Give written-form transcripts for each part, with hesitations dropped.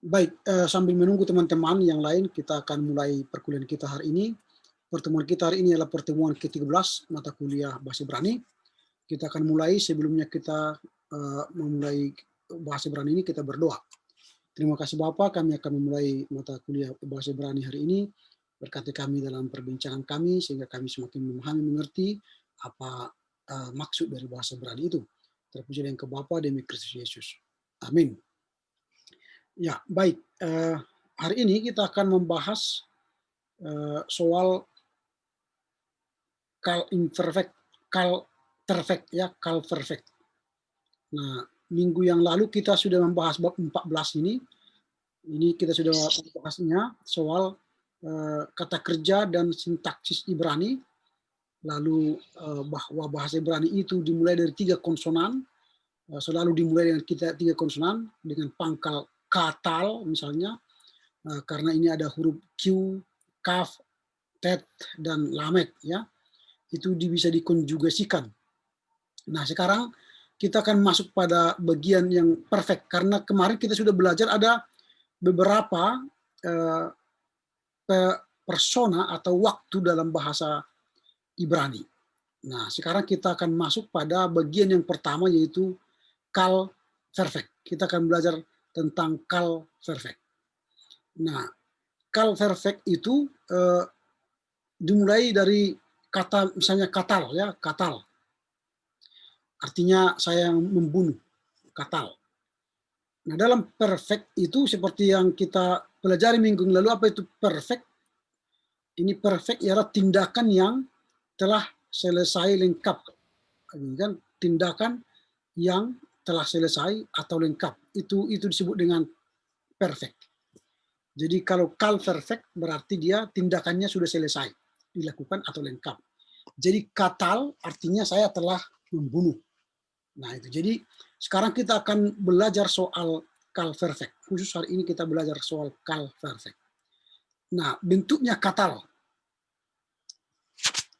Baik, sambil menunggu teman-teman yang lain, kita akan mulai perkuliahan kita hari ini. Pertemuan kita hari ini adalah pertemuan ke-13 mata kuliah Bahasa Ibrani. Kita akan mulai, sebelumnya kita memulai Bahasa Ibrani ini, kita berdoa. Terima kasih Bapak, kami akan memulai mata kuliah Bahasa Ibrani hari ini. Berkati kami dalam perbincangan kami, sehingga kami semakin memahami, mengerti apa maksud dari Bahasa Ibrani itu. Terpuji yang ke Bapa demi Kristus Yesus. Amin. Ya, baik. Hari ini kita akan membahas soal kal imperfect, kal perfect ya, kal perfect. Nah, minggu yang lalu kita sudah membahas bab 14 ini. Ini kita sudah membahasnya soal kata kerja dan sintaksis Ibrani. Lalu bahwa bahasa Ibrani itu dimulai dari 3 konsonan, selalu dimulai dengan kita 3 konsonan dengan pangkal katal misalnya, karena ini ada huruf Q, kaf, tet, dan lamet ya, itu bisa dikonjugasikan. Nah sekarang kita akan masuk pada bagian yang perfect, karena kemarin kita sudah belajar ada beberapa persona atau waktu dalam bahasa Ibrani. Nah sekarang kita akan masuk pada bagian yang pertama, yaitu kal perfect. Kita akan belajar tentang kal perfect. Nah kal perfect itu dimulai dari kata misalnya katal ya, katal. Artinya saya membunuh, katal. Nah, dalam perfect itu seperti yang kita pelajari minggu lalu, apa itu perfect? Ini perfect ialah tindakan yang telah selesai lengkap. Kan tindakan yang telah selesai atau lengkap. Itu disebut dengan perfect. Jadi kalau kal perfect berarti dia tindakannya sudah selesai, dilakukan atau lengkap. Jadi katal artinya saya telah membunuh. Nah itu. Jadi sekarang kita akan belajar soal kal perfect. Khusus hari ini kita belajar soal kal perfect. Nah bentuknya katal.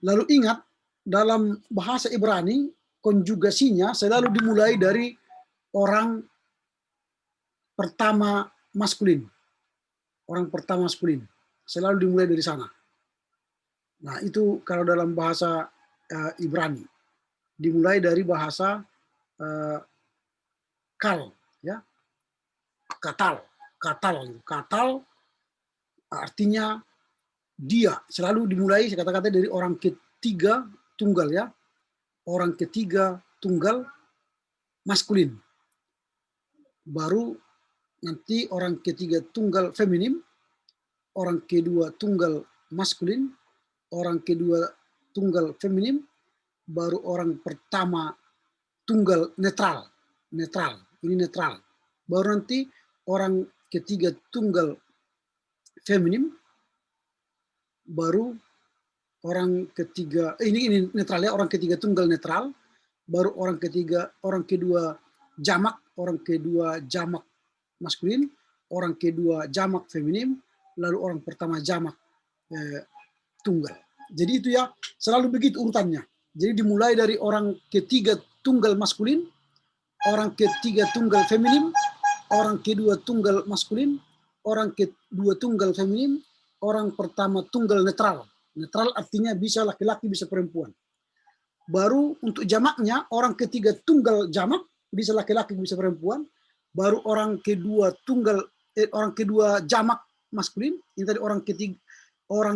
Lalu ingat, dalam bahasa Ibrani konjugasinya selalu dimulai dari orang pertama maskulin. Orang pertama maskulin. Selalu dimulai dari sana. Nah itu kalau dalam bahasa Ibrani. Dimulai dari bahasa kal ya, katal artinya dia, selalu dimulai kata-kata dari orang ketiga tunggal ya, orang ketiga tunggal maskulin, baru nanti orang ketiga tunggal feminim, orang kedua tunggal maskulin, orang kedua tunggal feminim, baru orang pertama tunggal netral, ini netral. Baru nanti orang ketiga tunggal feminim, baru orang ketiga ini netral ya, orang ketiga tunggal netral, baru orang kedua jamak, orang kedua jamak maskulin, orang kedua jamak feminim, lalu orang pertama jamak tunggal. Jadi itu ya, selalu begitu urutannya. Jadi dimulai dari orang ketiga tunggal maskulin, orang ketiga tunggal feminim, orang kedua tunggal maskulin, orang kedua tunggal feminim, orang pertama tunggal netral. Netral artinya bisa laki-laki, bisa perempuan. Baru untuk jamaknya, orang ketiga tunggal jamak, bisa laki-laki, bisa perempuan. Baru orang kedua tunggal, orang kedua jamak maskulin, ini tadi orang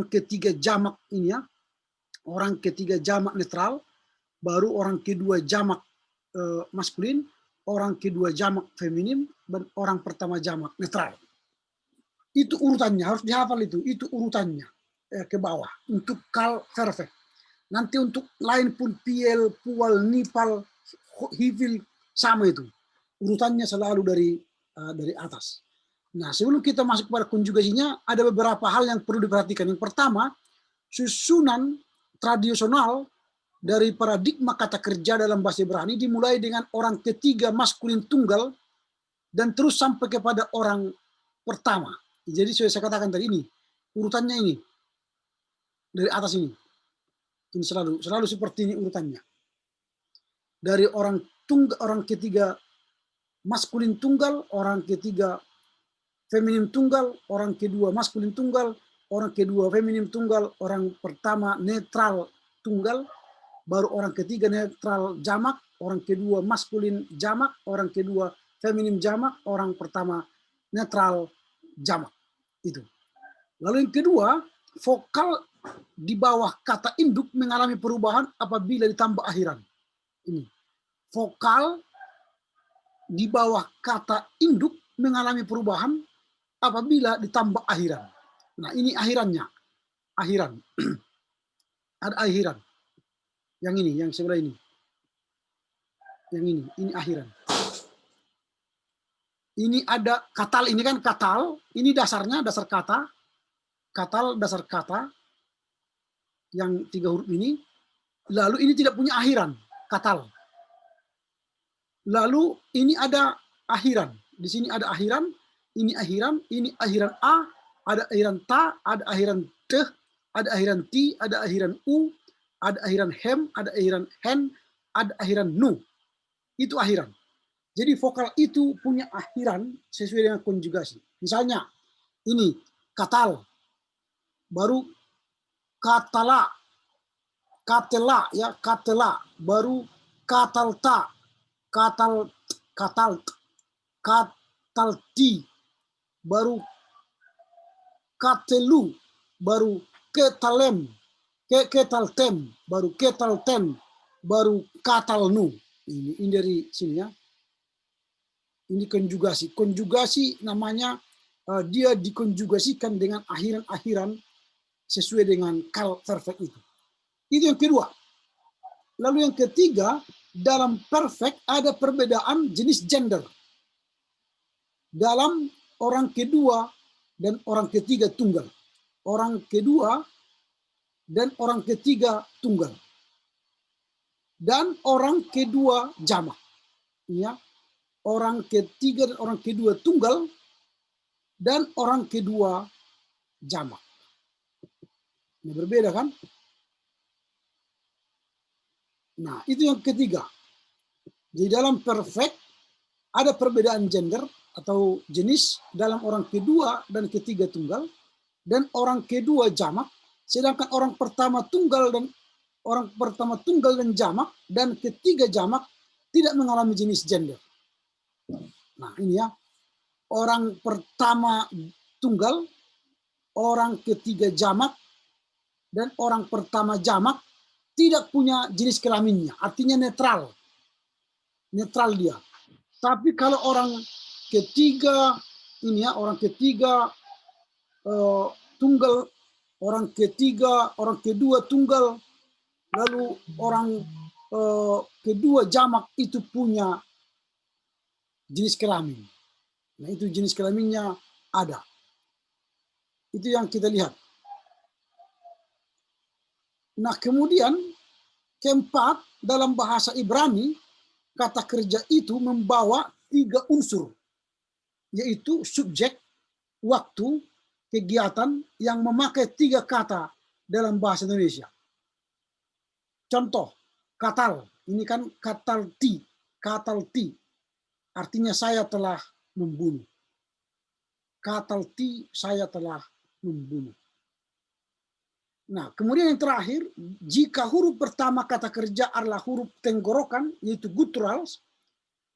ketiga jamak ini ya, orang ketiga jamak netral, baru orang kedua jamak maskulin, orang kedua jamak feminim, dan orang pertama jamak netral. Itu urutannya, harus dihafal itu urutannya ke bawah untuk kal perfect. Nanti untuk lain pun piel, pual, nipal, hifil sama itu. Urutannya selalu dari atas. Nah, sebelum kita masuk pada konjugasinya, ada beberapa hal yang perlu diperhatikan. Yang pertama, susunan tradisional dari paradigma kata kerja dalam bahasa Ibrani dimulai dengan orang ketiga maskulin tunggal dan terus sampai kepada orang pertama. Jadi saya katakan tadi ini, urutannya ini dari atas ini. Ini selalu seperti ini urutannya. Dari orang ketiga maskulin tunggal, orang ketiga feminim tunggal, orang kedua maskulin tunggal, orang kedua feminim tunggal, orang pertama netral tunggal, baru orang ketiga netral jamak, orang kedua maskulin jamak, orang kedua feminim jamak, orang pertama netral jamak. Itu. Lalu yang kedua, vokal di bawah kata induk mengalami perubahan apabila ditambah akhiran. Ini. Vokal di bawah kata induk mengalami perubahan apabila ditambah akhiran. Nah, ini akhirannya. Akhiran. Ada akhiran. Yang ini, yang sebelah ini. Yang ini akhiran. Ini ada katal, ini kan katal, ini dasarnya, dasar kata. Katal, dasar kata. Yang 3 huruf ini. Lalu ini tidak punya akhiran. Katal. Lalu ini ada akhiran. Di sini ada akhiran, ini akhiran A, ada akhiran ta, ada akhiran te, ada akhiran ti, ada akhiran u, ada akhiran hem, ada akhiran hen, ada akhiran nu. Itu akhiran. Jadi vokal itu punya akhiran sesuai dengan konjugasi. Misalnya ini katal, baru katala, katela ya, katela, baru katalta, katalti, baru katelu, baru ketalem, ketaltem, baru ketalten, baru katalnu. Ini dari sini ya. Ini konjugasi. Konjugasi namanya dia dikonjugasikan dengan akhiran-akhiran sesuai dengan kal perfect itu. Itu yang kedua. Lalu yang ketiga, dalam perfect ada perbedaan jenis gender. Dalam orang kedua dan orang ketiga tunggal. Orang kedua dan orang ketiga tunggal. Dan orang kedua jamak. Ya. Orang ketiga dan orang kedua tunggal dan orang kedua jamak. Ini berbeda kan? Nah, itu yang ketiga. Di dalam perfect ada perbedaan gender atau jenis dalam orang kedua dan ketiga tunggal dan orang kedua jamak, sedangkan orang pertama tunggal dan jamak dan ketiga jamak tidak mengalami jenis gender. Nah, ini ya. Orang pertama tunggal, orang ketiga jamak, dan orang pertama jamak tidak punya jenis kelaminnya. Artinya netral. Netral dia. Tapi kalau orang ketiga, ini ya, orang ketiga tunggal, orang ketiga, orang kedua tunggal, lalu orang kedua jamak itu punya jenis kelamin. Nah, itu jenis kelaminnya ada. Itu yang kita lihat. Nah, kemudian keempat, dalam bahasa Ibrani, kata kerja itu membawa 3 unsur, yaitu subjek, waktu, kegiatan yang memakai 3 kata dalam bahasa Indonesia. Contoh, katal. Ini kan katalti. Katalti. Artinya saya telah membunuh. Katalti, saya telah membunuh. Nah, kemudian yang terakhir, jika huruf pertama kata kerja adalah huruf tenggorokan, yaitu gutturals,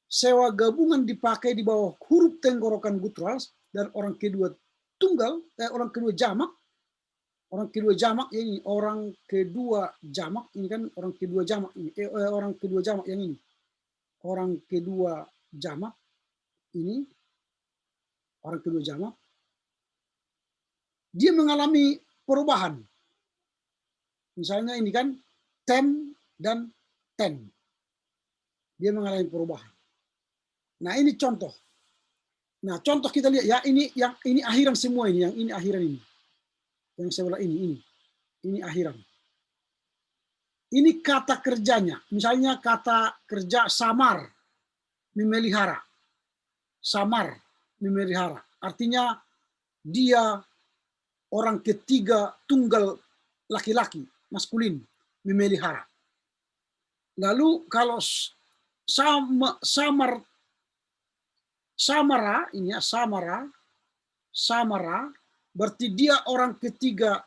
sewa gabungan dipakai di bawah huruf tenggorokan gutturals, dan orang kedua tunggal, orang kedua jamak, ini orang kedua jamak, ini kan orang kedua jamak ini, orang kedua jamak yang ini, orang kedua jamak ini, orang kedua jamak, dia mengalami perubahan. Misalnya ini kan tem dan ten, dia mengalami perubahan. Nah, ini contoh. Nah, contoh kita lihat ya, ini akhiran semua ini, yang ini akhiran ini, yang sebelah ini akhiran. Ini kata kerjanya, misalnya kata kerja samar, memelihara. Samar, memelihara. Artinya dia orang ketiga tunggal laki-laki, maskulin, memelihara. Lalu kalau samara, ini ya, samara, Samara, berarti dia orang ketiga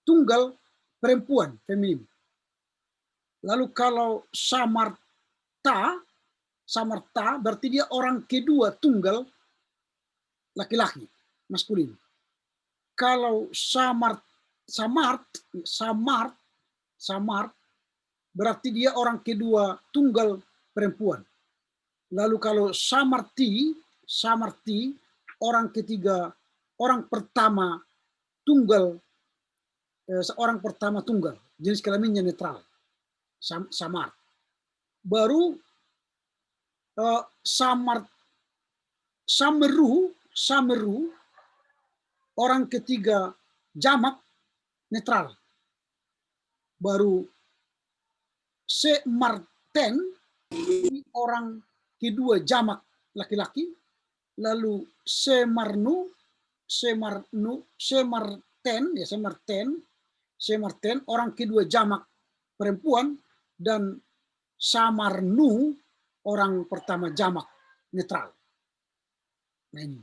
tunggal perempuan, feminim. Lalu kalau Samarta berarti dia orang kedua tunggal laki-laki, maskulin. Kalau Samart berarti dia orang kedua tunggal perempuan. Lalu kalau Samarti orang ketiga, orang pertama tunggal, seorang pertama tunggal, jenis kelaminnya netral, Samar. Baru Sameru orang ketiga jamak netral. Baru Semarten orang kedua jamak laki-laki. Lalu Semarten orang kedua jamak perempuan, dan Samarnu orang pertama jamak netral. Nah ini.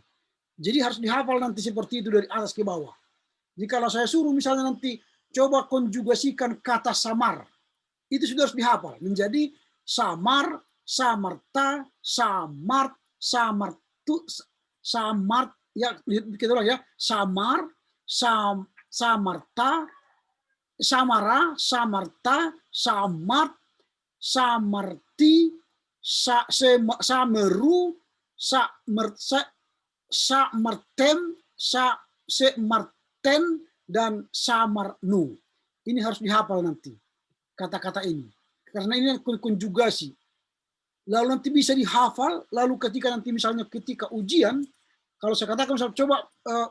Jadi harus dihafal nanti seperti itu dari atas ke bawah. Jadi kalau saya suruh misalnya nanti coba konjugasikan kata samar, itu sudah harus dihafal menjadi samar, samarta, samart, samartu, samart, ya kita ulang ya, samar, samarta, samara, samarta, samart, samarti, sameru, semarten, dan samarnu. Ini harus dihafal nanti kata-kata ini, karena ini konjugasi. Lalu nanti bisa dihafal. Lalu ketika nanti misalnya ketika ujian, kalau saya katakan misalnya coba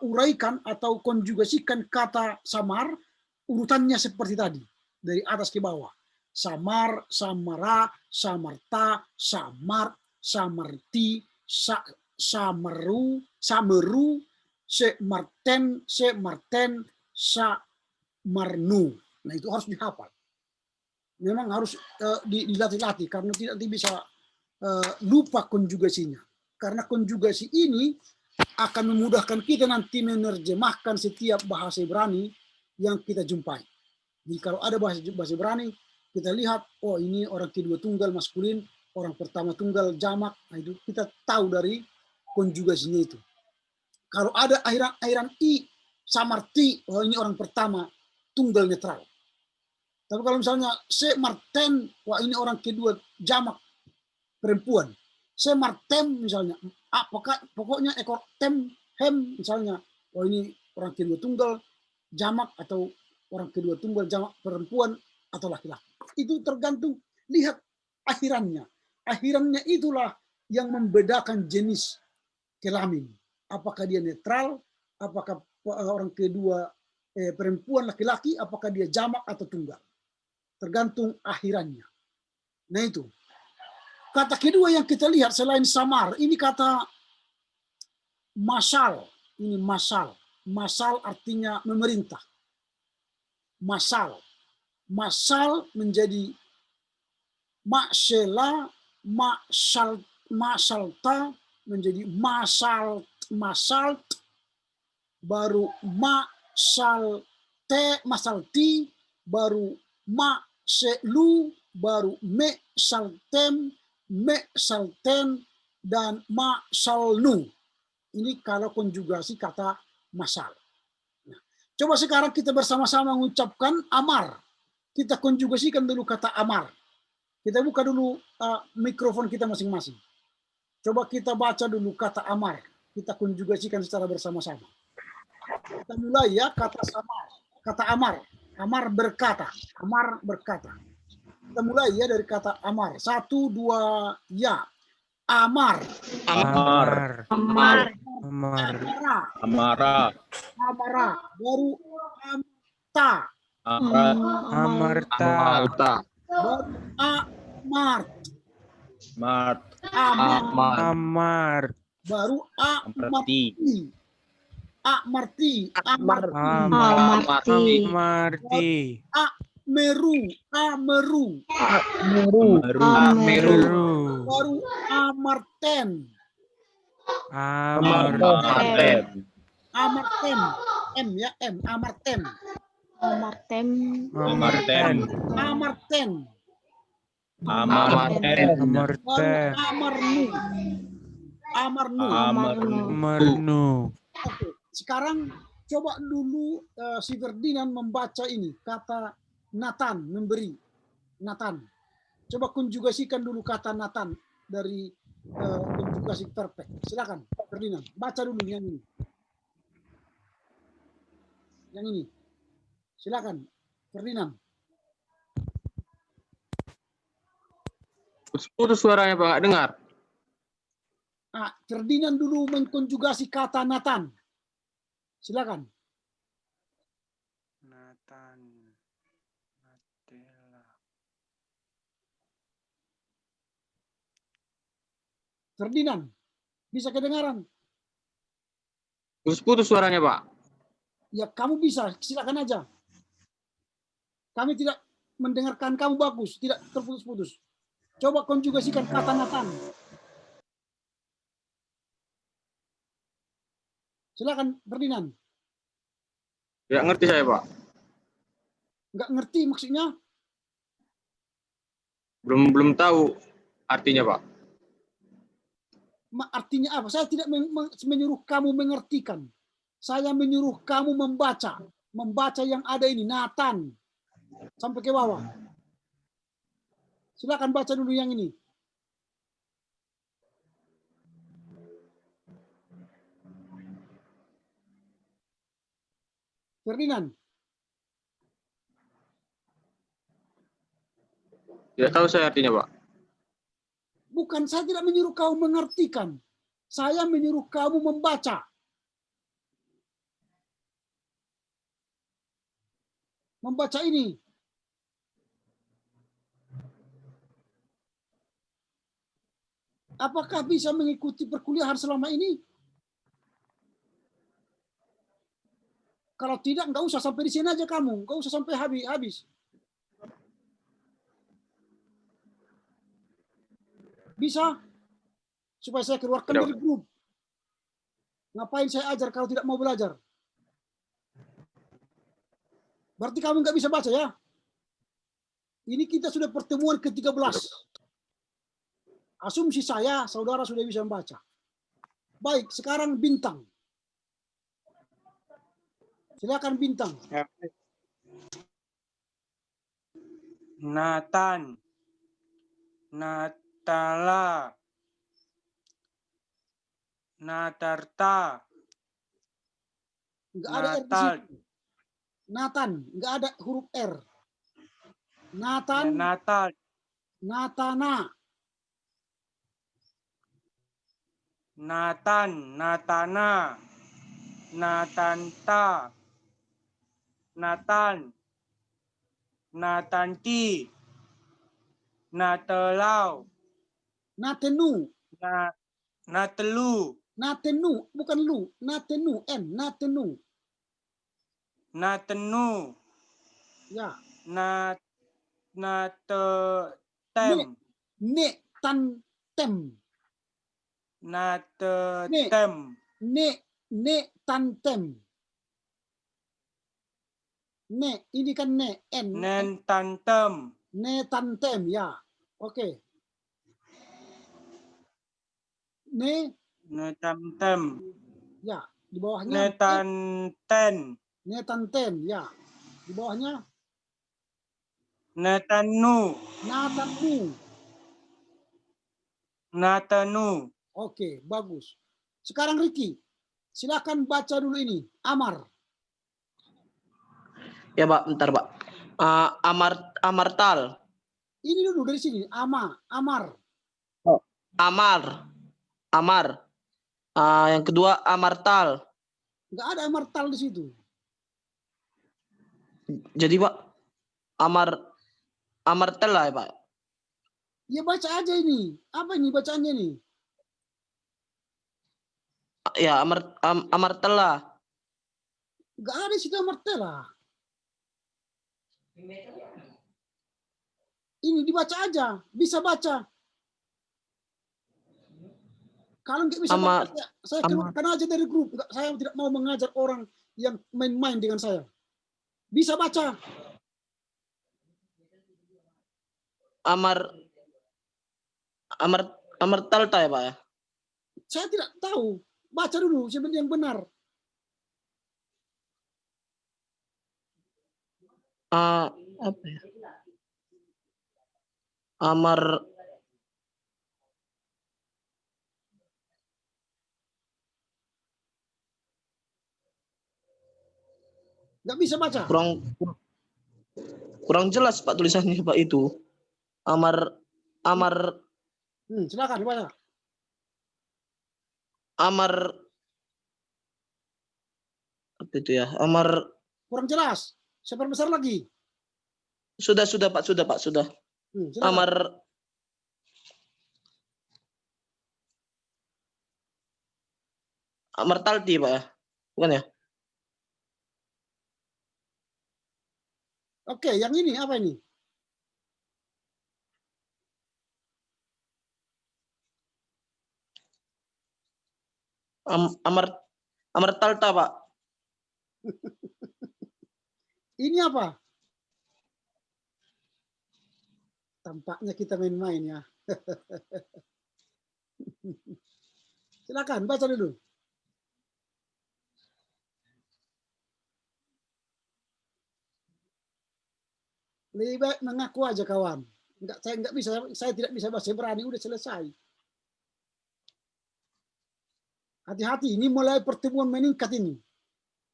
uraikan atau konjugasikan kata samar, urutannya seperti tadi dari atas ke bawah. Samar, samara, samarta, samart, samarti, sameru, semarten, samarnu. Nah itu harus dihafal. Memang harus dilatih-latih karena tidak bisa lupa konjugasinya. Karena konjugasi ini akan memudahkan kita nanti menerjemahkan setiap bahasa Ibrani yang kita jumpai. Jadi kalau ada bahasa Ibrani, kita lihat, oh ini orang kedua tunggal maskulin, orang pertama tunggal jamak, nah itu kita tahu dari konjugasinya itu. Kalau ada akhiran i, samarti, oh ini orang pertama tunggal netral. Tapi kalau misalnya semarten, wah ini orang kedua jamak perempuan. Semartem misalnya, pokoknya ekor hem misalnya, wah ini orang kedua tunggal jamak atau orang kedua tunggal jamak perempuan atau laki-laki. Itu tergantung, lihat akhirannya. Akhirannya itulah yang membedakan jenis kelamin. Apakah dia netral, apakah orang kedua perempuan laki-laki, apakah dia jamak atau tunggal. Tergantung akhirannya. Nah itu. Kata kedua yang kita lihat selain samar, ini kata masal. Ini masal. Masal artinya memerintah. Masal. Masal menjadi maksela, masalta menjadi masalt, baru masalti, baru maselu, baru mesalten, dan masalnu. Ini kalau konjugasi kata masal. Nah, coba sekarang kita bersama-sama mengucapkan amar. Kita konjugasikan dulu kata amar. Kita buka dulu mikrofon kita masing-masing. Coba kita baca dulu kata amar. Kita konjugasikan secara bersama-sama. Kita mulai ya, kata samar. Kata amar. Amar berkata. Amar berkata. Kita mulai ya dari kata amar. 1, 2, ya. Amar. Amar. Amar. Amar. Amara. Amara. Baru amta. Amarta. Baru amart. Mart. Amar. Baru amarti. Amarti. Amarti. Ameru. Baru amarten. Amarten. Amartem. M ya, M. Amartem. Amartem. Amartem. Amarten. Amarten. Amarten. Baru amarnu. Amarnu. Amarnu. Amarnu. Oke, sekarang coba dulu si Ferdinand membaca ini kata Nathan, memberi. Nathan. Coba konjugasikan dulu kata Nathan dari konjugasi perfect. Silakan Ferdinand, baca dulu yang ini. Yang ini. Silakan Ferdinand. Putus suaranya Pak, nggak dengar. Nah, Ferdinand dulu mengkonjugasi kata Nathan. Silakan. Nathan. Natela. Ferdinand, bisa kedengaran? Putus suaranya Pak. Ya, kamu bisa. Silakan aja. Kami tidak mendengarkan kamu bagus, tidak terputus-putus. Coba konjugasikan kata Nathan. Silakan Ferdinand. Ya ngerti saya Pak. Nggak ngerti maksudnya? Belum tahu artinya Pak. Artinya apa? Saya tidak menyuruh kamu mengertikan. Saya menyuruh kamu membaca. Membaca yang ada ini, Nathan. Sampai ke bawah. Silakan baca dulu yang ini. Ferdinand. Tidak tahu saya artinya Pak. Bukan, saya tidak menyuruh kamu mengertikan. Saya menyuruh kamu membaca. Membaca ini. Apakah bisa mengikuti perkuliahan selama ini? Kalau tidak, nggak usah sampai di sini aja kamu. Nggak usah sampai habis. Bisa? Supaya saya keluarkan dari grup. Ngapain saya ajar kalau tidak mau belajar? Berarti kamu nggak bisa baca ya? Ini kita sudah pertemuan ke-13. Asumsi saya, saudara sudah bisa membaca. Baik, sekarang Bintang. Silakan Bintang. Nathan. Natala. Natarta. Nggak ada R di Natal. situ. Nathan, nggak ada huruf R. Nathan, Natal. Natana. Nathan. Natana. Natanta. Nathan. Natanti. Natelau. Natenu. Natelu. Natenu, bukan lu. Natenu, N. Natenu. Natenu. Ya. Natetem. Ne tan tem. Natetem. Ne tan tem. Ne, ini kan ne, N. Nentantem. Ne tan tem, ya. Oke. Ne, Netantem. ya. Di bawahnya. Netanten. Ne tan tem, ya. Di bawahnya. Netanu. Natanu. Natanu. Oke, bagus. Sekarang Ricky, silakan baca dulu ini. Amar. Ya Pak, bentar Pak. Amartal. Ini dulu dari sini. Amar. Amar. Yang kedua amartal. Nggak ada amartal di situ. Jadi Pak, amartel lah ya Pak. Ya baca aja ini. Apa ini bacaannya nih? Ya amartel lah. Nggak ada di situ amartela. Ini dibaca aja. Bisa baca. Kalau nggak bisa Ama- baca, saya keluarkan aja dari grup. Nggak, saya tidak mau mengajar orang yang main-main dengan saya. Bisa baca. Amartalta ya Pak ya? Saya tidak tahu. Baca dulu sebenarnya yang benar. Apa ya? Amar Nggak bisa baca. kurang jelas Pak tulisannya Pak itu. Amar Silakan baca. apa itu ya? Amar Kurang jelas. Saya perbesar lagi. sudah Pak, sudah. Silakan. Amartalti Pak ya? Bukan ya? Oke, yang ini apa ini? Amartalta Pak. Ini apa? Tampaknya kita main-main ya. Silakan baca dulu. Lebih baik mengaku aja kawan. Saya nggak bisa, saya tidak bisa bahasa Ibrani, udah selesai. Hati-hati, ini mulai pertemuan meningkat ini.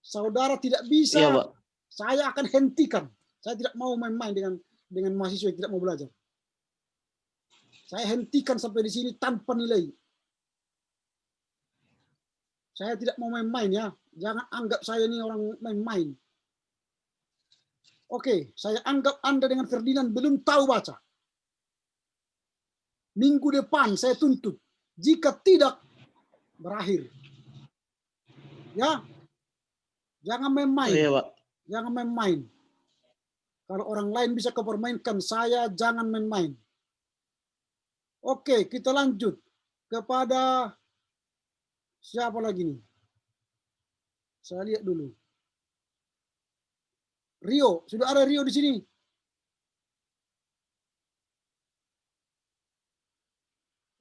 Saudara tidak bisa, Iya Pak. saya akan hentikan. Saya tidak mau main-main dengan mahasiswa yang tidak mau belajar. Saya hentikan sampai di sini tanpa nilai. Saya tidak mau main-main ya. Jangan anggap saya ini orang main-main. Oke, saya anggap Anda dengan Ferdinand belum tahu baca. Minggu depan saya tuntut. Jika tidak, berakhir. Ya, jangan main-main. Iya Pak. Jangan main-main. Kalau orang lain bisa kepermainkan, saya jangan main-main. Oke, kita lanjut kepada siapa lagi nih? Saya lihat dulu. Rio, sudah ada Rio di sini.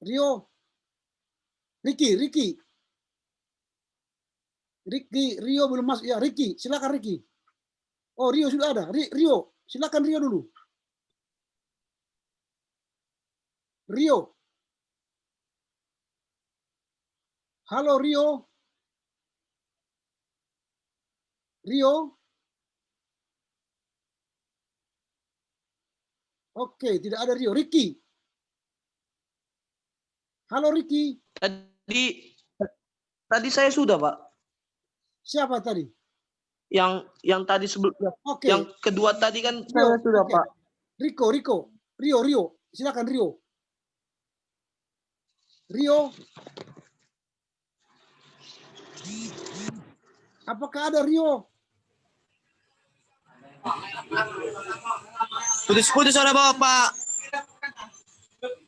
Rio, Ricky, Rio belum masuk. Ya, Ricky, silakan Ricky. Oh, Rio sudah ada. Rio, silakan Rio dulu. Rio. Halo Rio. Rio. Oke, tidak ada Rio. Ricky. Halo Ricky. Tadi saya sudah Pak. Siapa tadi? Yang tadi sebelumnya. Oke. Yang kedua tadi kan Rio, saya sudah oke. Pak. Rio. Silakan Rio. Rio. Apakah ada Rio? Putus-putus suara Bapak.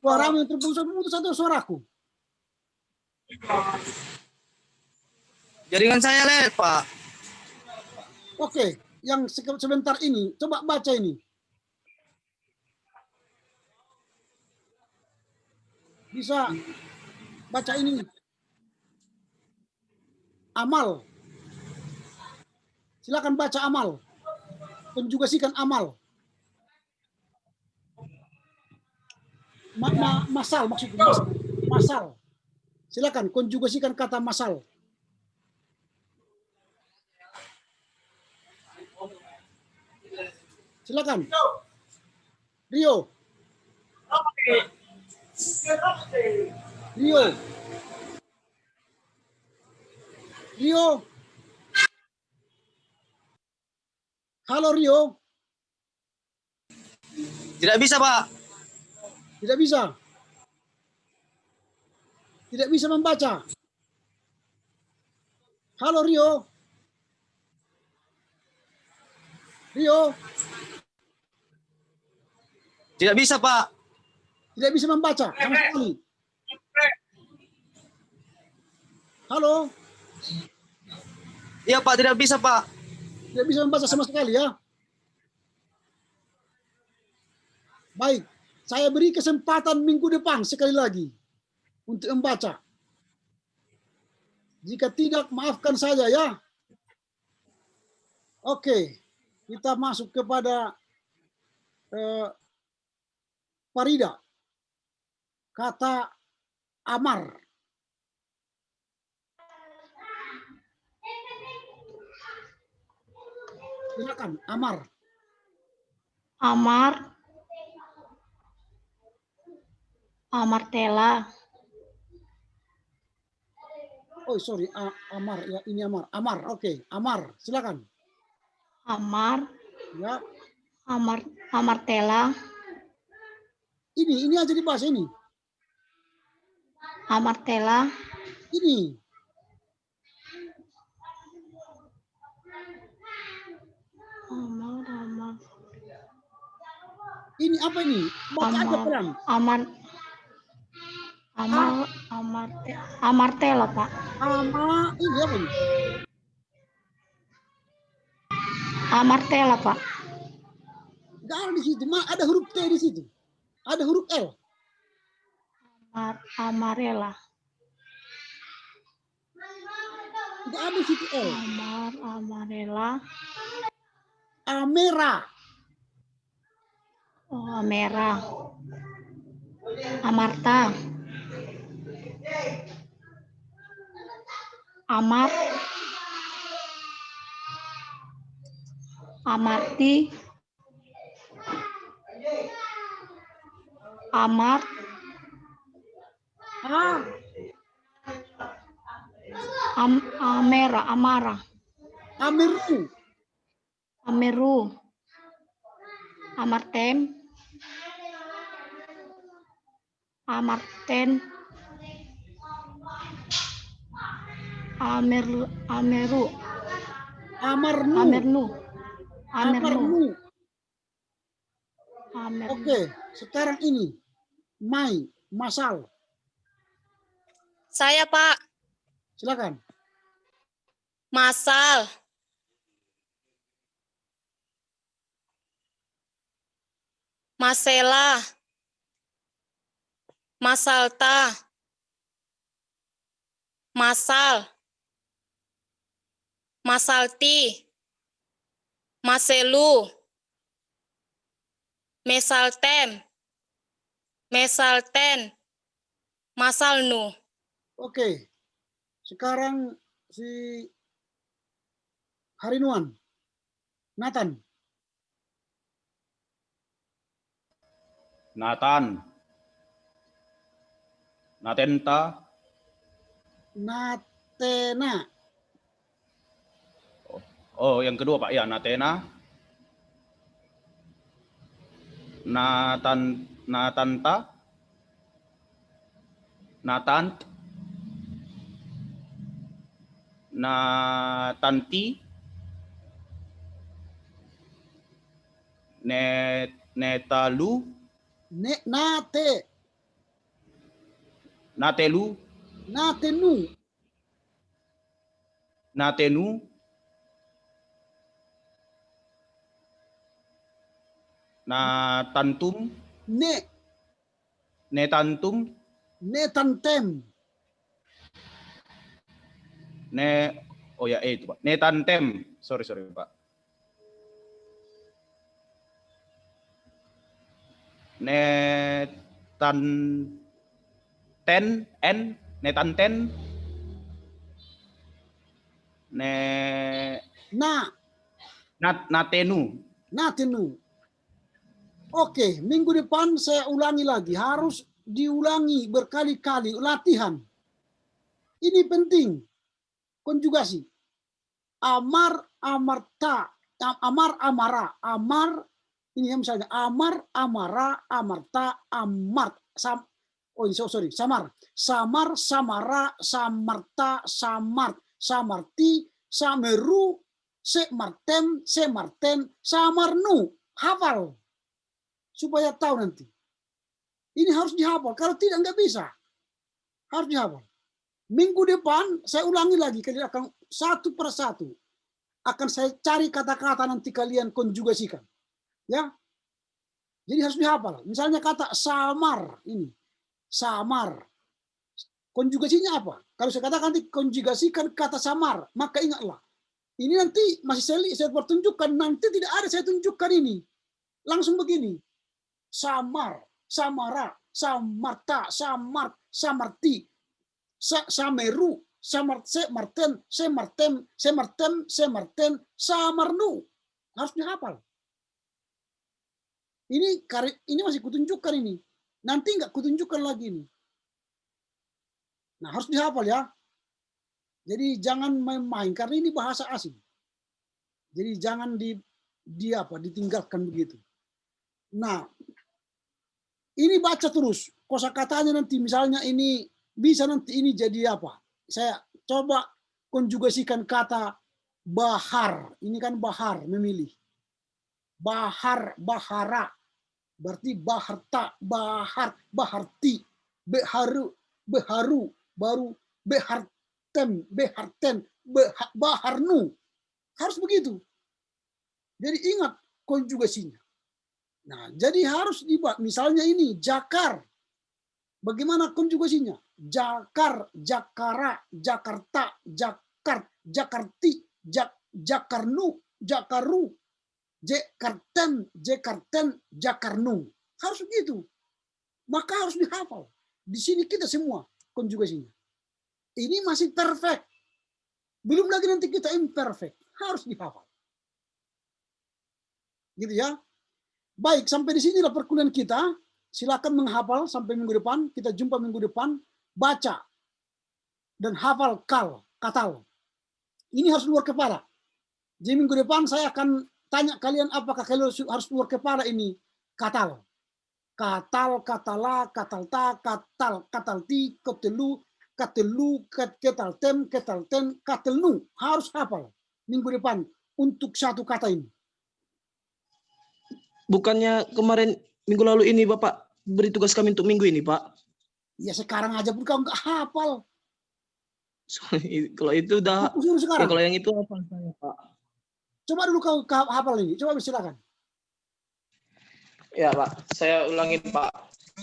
Suaramu yang terputus atau suaraku? Jaringan saya lewat Pak. Oke, yang sebentar ini, coba baca ini. Bisa baca ini. Amal. Silakan baca amal. Konjugasikan amal. Masal maksudnya. Masal. Silakan konjugasikan kata masal. Silakan. Rio. Halo Rio. Tidak bisa Pak. Tidak bisa. Tidak bisa membaca. Halo Rio. Tidak bisa Pak. Tidak bisa membaca sama sekali. Halo, Iya Pak, tidak bisa Pak. tidak bisa membaca sama sekali ya. Baik, saya beri kesempatan minggu depan sekali lagi untuk membaca. Jika tidak, maafkan saja ya. Oke, kita masuk kepada Farida. Kata amar. Silakan, amar. Amar, amartela, Oh, sorry, amar ya, ini amar. Amar, oke, amar. Silakan. amar, Ya, amartela, ini aja dibahas ini. amartela, Ini. amar, Ini apa ini? Baca aja pelan. amartela Pak. Ini apa ini? Amartela Pak. Nggak ada di situ. Ada huruf T di situ. Ada huruf L. Amarela. Nggak ada di situ L. Amarela. Amera. Oh, merah. Amarta. Amar. Amarti. Amar. Amera. Amara. Ameru. Ameru. Amartem. Amarten. Ameru. Amarnu. Amernu. Amarnu. Amernu. Oke, sekarang ini. Masal. Saya Pak. Silakan. Masal. Masela. Masalta. Masal. Masalti. Maselu. Mesaltem. Mesalten. Masalnu. Oke. Sekarang si Harinuan. Nathan. Nathan, Natenta, Natena. oh yang kedua Pak ya, Natena, Natanta, Natant, Natanti, Netalu, Nate. Natelu, Natenu. Natenu, Natantum, Netantum, Netantem. oh ya itu Pak, Netantem, sorry Pak. Netanten, Natenu. Oke, minggu depan saya ulangi lagi. Harus diulangi berkali-kali latihan. Ini penting. Konjugasi. Amar, amarta. Amar, amara. Amar, ini misalnya. Amar, amara, amarta, amart. Samar. Samar, samara, samarta, samart. Samarti, sameru, semartem, semarten, samarnu. Hafal. Supaya tahu nanti. Ini harus dihafal. Kalau tidak, nggak bisa. Harus dihafal. Minggu depan saya ulangi lagi, kalian akan satu per satu. Akan saya cari kata-kata nanti kalian konjugasikan. Ya. Jadi harus dihafal. Misalnya kata samar ini. Samar. Konjugasinya apa? Kalau saya katakan nanti konjugasikan kata samar, maka ingatlah. Ini nanti masih saya pertunjukkan, nanti tidak ada saya tunjukkan ini. Langsung begini. Samar, samara, samarta, samarti, sameru, semarten, samarnu. Harus dihafal. Ini masih kutunjukkan ini. Nanti enggak kutunjukkan lagi ini. Nah, harus dihafal ya. Jadi jangan main-main karena ini bahasa asing. Jadi jangan ditinggalkan begitu. Nah, ini baca terus. Kosakatanya nanti misalnya ini bisa nanti ini jadi apa? Saya coba konjugasikan kata bahar. Ini kan bahar, memilih. Bahar, bahara. Berarti baharta, bahar, baharti, beharu, beharu, baru behartem, beharten, baharnu. Harus begitu. Jadi ingat konjugasinya. Nah, jadi harus dibuat. Misalnya ini jakar. Bagaimana konjugasinya? Jakar, jakara, jakarta, jakar, jakarti, jakarnu, jakaru, jekarten, jekarten, jakarnu. Harus begitu. Maka harus dihafal. Di sini kita semua konjugasinya. Ini masih perfect. Belum lagi nanti kita imperfect. Harus dihafal. Gitu ya. Baik, sampai di sinilah perkuliahan kita. Silakan menghafal sampai minggu depan. Kita jumpa minggu depan. Baca dan hafal katal. Ini harus luar kepala. Jadi minggu depan saya akan tanya kalian apakah kalian harus luar kepala ini katal. Katal, katala, katalta, katal, katalti, ketelu, ketaltem, ketalten, katelnu. Harus hafal minggu depan untuk satu kata ini. Bukannya kemarin minggu lalu ini Bapak beri tugas kami untuk minggu ini, Pak? Ya sekarang aja pun kau nggak hafal. Kalau itu udah, Aku suruh ya sekarang. kalau yang itu hafal saya, Pak. Coba dulu kau hafal ini. Coba silakan. Ya, Pak. Saya ulangin, Pak.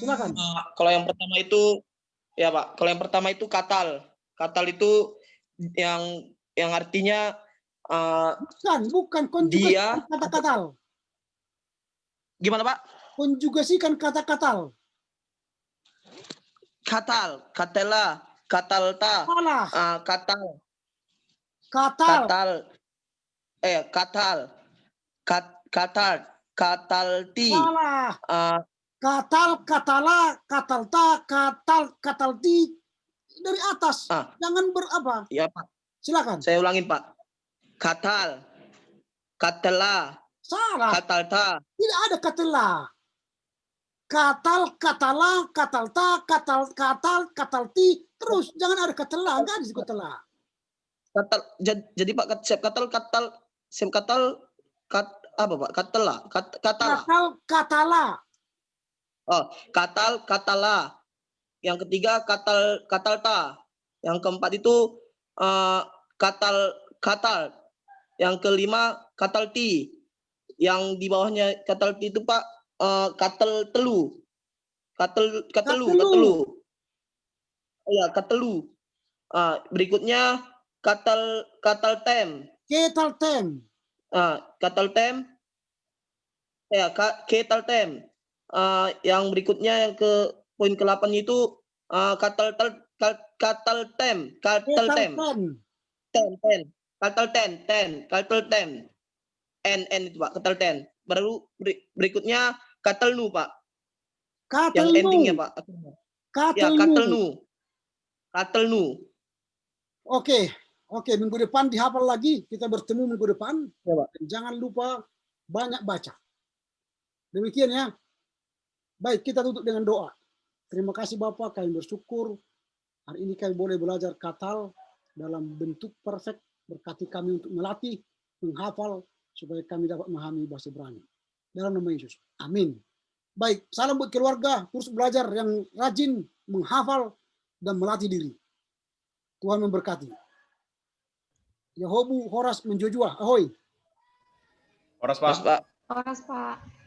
Silakan. Kalau yang pertama itu, ya, Pak. Kalau yang pertama itu katal. Katal itu yang artinya Bukan konjugasi dia kata katal. gimana, Pak? Konjugasikan kata katal. Katal, katela, katalta, Salah. katal, Katal. katal, katalti, Salah. Katal, katala, katalta, katalti dari atas. Jangan berapa. Ya, Pak. Silakan. Saya ulangin, Pak. Katal, katela, Salah. katalta. Tidak ada katela. Katal, katala, katalta, katalti. Terus jangan ada katela. Enggak ada katela. Katal, jadi Pak, apa, Pak? Katala. Katal, katala. Oh, katala. Yang ketiga katalta. Yang keempat itu katal. Yang kelima katalti. Yang di bawahnya katalti itu, Pak, katelu. Iya, katelu. Berikutnya kataltem. Ketaltem. Kataltem. Ya, ketaltem. Yang berikutnya yang ke poin ke-8 itu kataltem. N itu, Pak, katalten. Baru berikutnya katelnu, Pak. Yang endingnya, Pak. Ya, katelnu. Oke, minggu depan dihafal lagi. Kita bertemu minggu depan. Ya, Pak. Jangan lupa banyak baca. Demikian ya. Baik, kita tutup dengan doa. Terima kasih Bapak, kami bersyukur hari ini kami boleh belajar katal dalam bentuk perfect. Berkati kami untuk melatih, menghafal, supaya kami dapat memahami bahasa Ibrani. Dalam nama Yesus. Amin. Baik, salam buat keluarga, terus belajar yang rajin, menghafal, dan melatih diri. Tuhan memberkati. Yahobu Horas Menjojua. Ahoy. Horas, Pas, Pak. Pak. Horas, Pak.